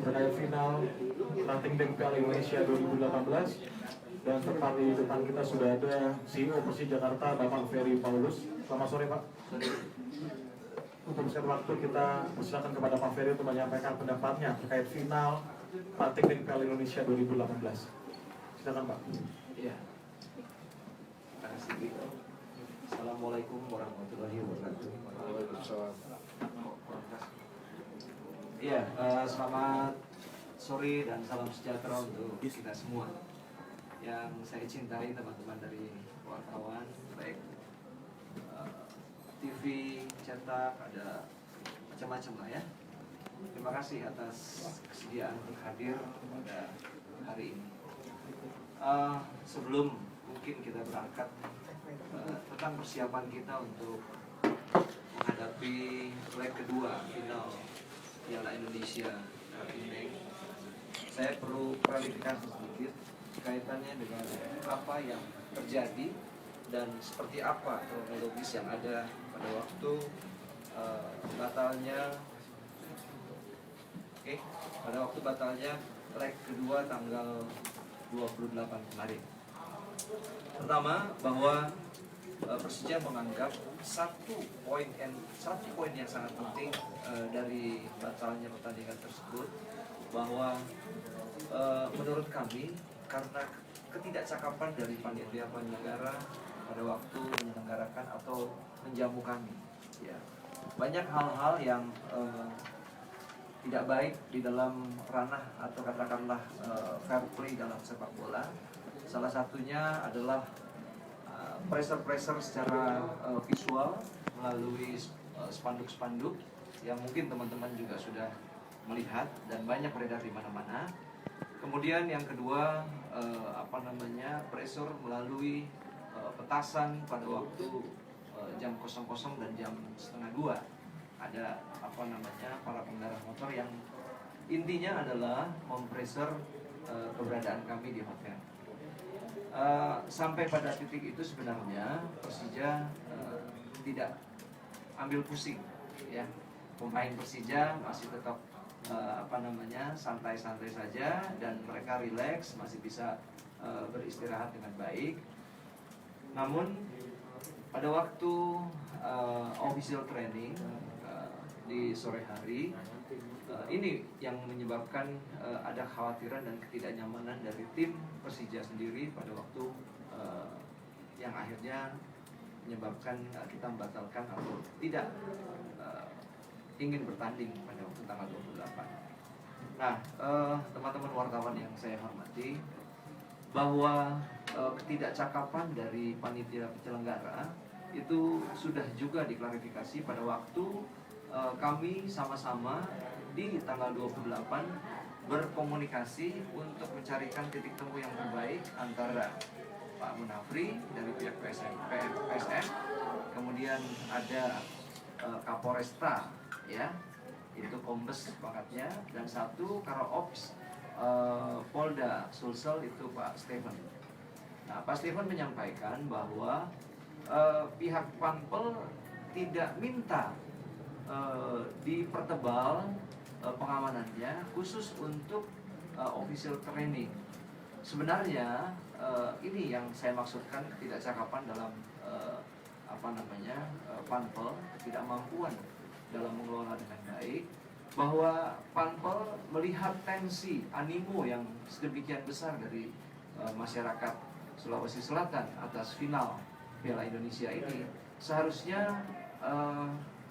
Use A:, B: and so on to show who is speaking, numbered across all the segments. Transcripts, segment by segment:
A: berkait final Ranting Bank Piala Indonesia 2018. Dan tepat di depan kita sudah ada CEO Persija Jakarta, Bapak Ferry Paulus. Selamat sore, Pak. Untuk sekian waktu kita persilakan kepada Pak Ferry untuk menyampaikan pendapatnya terkait final Ranting Bank Piala Indonesia 2018. Silakan, Pak.
B: Iya. Terima kasih. Assalamualaikum warahmatullahi wabarakatuh.
C: Waalaikumsalam.
B: Iya, selamat sore dan salam sejahtera untuk kita semua. Yang saya cintai teman-teman dari wartawan, baik TV, cetak, ada macam-macam lah ya. Terima kasih atas kesediaan untuk hadir pada hari ini. Sebelum mungkin kita berangkat tentang persiapan kita untuk menghadapi leg kedua final Piala Indonesia Ranting Bank, saya perlu klarifikasi sedikit kaitannya dengan apa yang terjadi dan seperti apa kronologis yang ada pada waktu batalnya leg kedua tanggal 28 kemarin. Pertama, bahwa Persija menganggap satu poin yang sangat penting dari batalnya pertandingan tersebut, bahwa menurut kami karena ketidakcakapan dari panitia penyelenggara pada waktu menyelenggarakan atau menjamu kami, ya. Banyak hal-hal yang tidak baik di dalam ranah atau katakanlah fair play dalam sepak bola. Salah satunya adalah pressure secara visual melalui spanduk-spanduk yang mungkin teman-teman juga sudah melihat dan banyak beredar di mana-mana. Kemudian yang kedua, pressure melalui petasan pada waktu jam 00 dan jam 01:30. Ada para pengendara motor yang intinya adalah mempressure keberadaan kami di hotel. Sampai pada titik itu sebenarnya Persija tidak ambil pusing, ya. Pemain Persija masih tetap santai-santai saja dan mereka rileks, masih bisa beristirahat dengan baik. Namun pada waktu official training di sore hari, ini yang menyebabkan ada kekhawatiran dan ketidaknyamanan dari tim Persija sendiri pada waktu yang akhirnya menyebabkan kita membatalkan atau tidak ingin bertanding pada waktu tanggal 28. Nah, teman-teman wartawan yang saya hormati, bahwa ketidakcakapan dari panitia penyelenggara itu sudah juga diklarifikasi pada waktu kami sama-sama di tanggal 28 berkomunikasi untuk mencarikan titik temu yang terbaik antara Pak Munafri dari pihak PSM, kemudian ada Kapolresta, ya, itu Kombes pangkatnya, dan satu Karo-Ops Polda Sulsel itu Pak Stephen. Nah, Pak Stephen menyampaikan bahwa pihak Panpel tidak minta dipertebal pengamanannya khusus untuk official training. Sebenarnya ini yang saya maksudkan ketidakcakapan dalam Panpel, ketidakmampuan dalam mengelola dengan baik, bahwa Panpel melihat tensi animo yang sedemikian besar dari masyarakat Sulawesi Selatan atas final Piala Indonesia ini. Seharusnya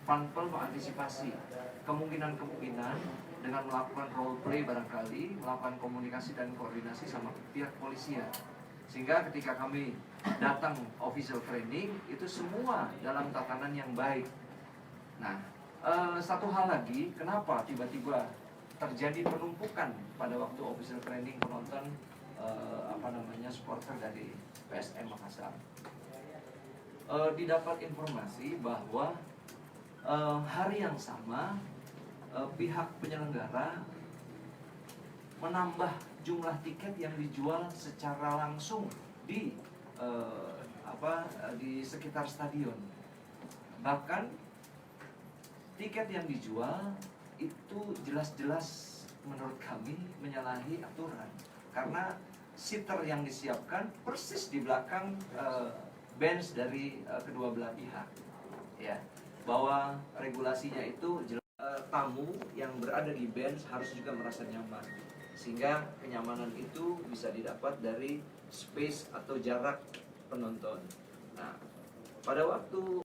B: Panpel mengantisipasi kemungkinan dengan melakukan role play, barangkali melakukan komunikasi dan koordinasi sama pihak polisian, sehingga ketika kami datang official training itu semua dalam tatanan yang baik. Nah, satu hal lagi, kenapa tiba-tiba terjadi penumpukan pada waktu official training penonton supporter dari PSM Makassar? Didapat informasi bahwa hari yang sama pihak penyelenggara menambah jumlah tiket yang dijual secara langsung di sekitar stadion. Bahkan tiket yang dijual itu jelas-jelas menurut kami menyalahi aturan, karena seater yang disiapkan persis di belakang bench dari kedua belah pihak, ya, bahwa regulasinya itu tamu yang berada di bench harus juga merasa nyaman, sehingga kenyamanan itu bisa didapat dari space atau jarak penonton. Nah, pada waktu